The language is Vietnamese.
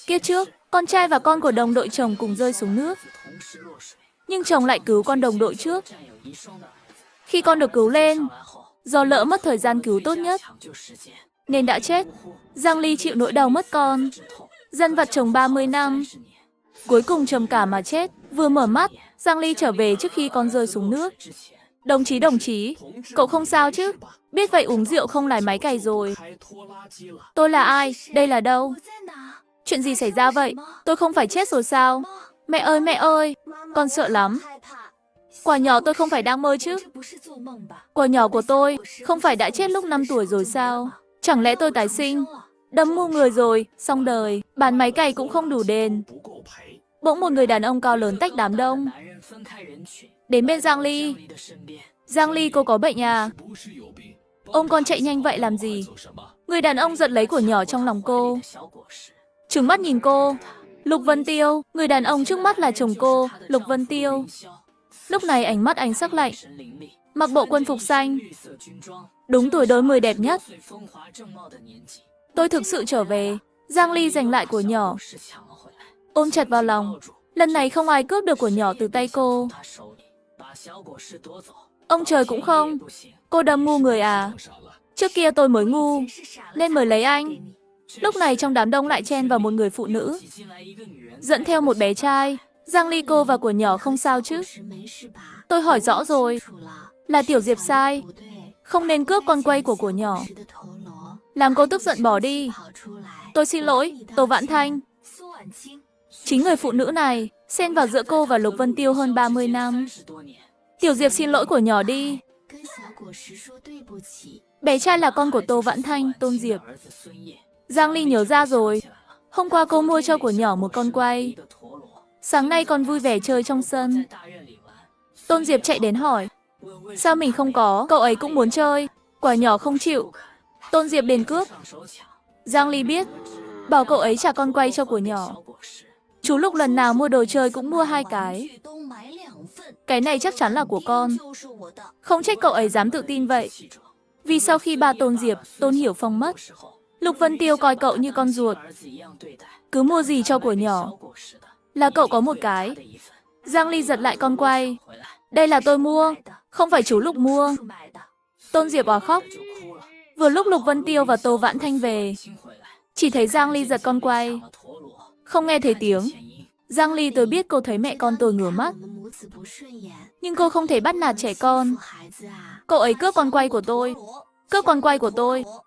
Kiếp trước, con trai và con của đồng đội chồng cùng rơi xuống nước. Nhưng chồng lại cứu con đồng đội trước. Khi con được cứu lên, do lỡ mất thời gian cứu tốt nhất, nên đã chết. Giang Ly chịu nỗi đau mất con. Dân vặt chồng 30 năm. Cuối cùng trầm cảm mà chết. Vừa mở mắt, Giang Ly trở về trước khi con rơi xuống nước. Đồng chí, cậu không sao chứ? Biết vậy uống rượu không lái máy cày rồi. Tôi là ai? Đây là đâu? Chuyện gì xảy ra vậy? Tôi không phải chết rồi sao? Mẹ ơi, con sợ lắm. Quả nhỏ tôi không phải đang mơ chứ? Quả nhỏ của tôi không phải đã chết lúc 5 tuổi rồi sao? Chẳng lẽ tôi tái sinh? Đâm ngu người rồi, xong đời, bán máy cày cũng không đủ đền. Bỗng một người đàn ông cao lớn tách đám đông. Đến bên Giang Ly. Giang Ly, cô có bệnh à? Ôm con chạy nhanh vậy làm gì? Người đàn ông giật lấy của nhỏ trong lòng cô. Trừng mắt nhìn cô. Lục Vân Tiêu, người đàn ông trước mắt là chồng cô, Lục Vân Tiêu. Lúc này ánh mắt anh sắc lạnh. Mặc bộ quân phục xanh. Đúng tuổi đôi mươi đẹp nhất. Tôi thực sự trở về. Giang Ly giành lại của nhỏ. Ôm chặt vào lòng. Lần này không ai cướp được của nhỏ từ tay cô. Ông trời cũng không. Cô đâm ngu người à? Trước kia tôi mới ngu, nên mới lấy anh. Lúc này trong đám đông lại chen vào một người phụ nữ, dẫn theo một bé trai. Giang Ly, cô và của nhỏ không sao chứ? Tôi hỏi rõ rồi. Là Tiểu Diệp sai. Không nên cướp con quay của nhỏ. Làm cô tức giận bỏ đi. Tôi xin lỗi, Tô Vãn Thanh. Chính người phụ nữ này xen vào giữa cô và Lục Vân Tiêu hơn 30 năm. Tiểu Diệp xin lỗi của nhỏ đi. Bé trai là con của Tô Vãn Thanh, Tôn Diệp. Giang Ly nhớ ra rồi. Hôm qua cô mua cho của nhỏ một con quay. Sáng nay con vui vẻ chơi trong sân. Tôn Diệp chạy đến hỏi. Sao mình không có, cậu ấy cũng muốn chơi. Quả nhỏ không chịu. Tôn Diệp đến cướp. Giang Ly biết. Bảo cậu ấy trả con quay cho của nhỏ. Chú Lục lần nào mua đồ chơi cũng mua 2 cái. Cái này chắc chắn là của con. Không trách cậu ấy dám tự tin vậy. Vì sau khi ba Tôn Diệp, Tôn Hiểu Phong mất, Lục Vân Tiêu coi cậu như con ruột. Cứ mua gì cho của nhỏ là cậu có một cái. Giang Ly giật lại con quay. Đây là tôi mua, không phải chú Lục mua. Tôn Diệp òa khóc. Vừa lúc Lục Vân Tiêu và Tô Vãn Thanh về, chỉ thấy Giang Ly giật con quay. Không nghe thấy tiếng. Giang Ly, tôi biết cô thấy mẹ con tôi ngửa mắt, nhưng cô không thể bắt nạt trẻ con. Cậu ấy cướp con quay của tôi. Cướp con quay của tôi.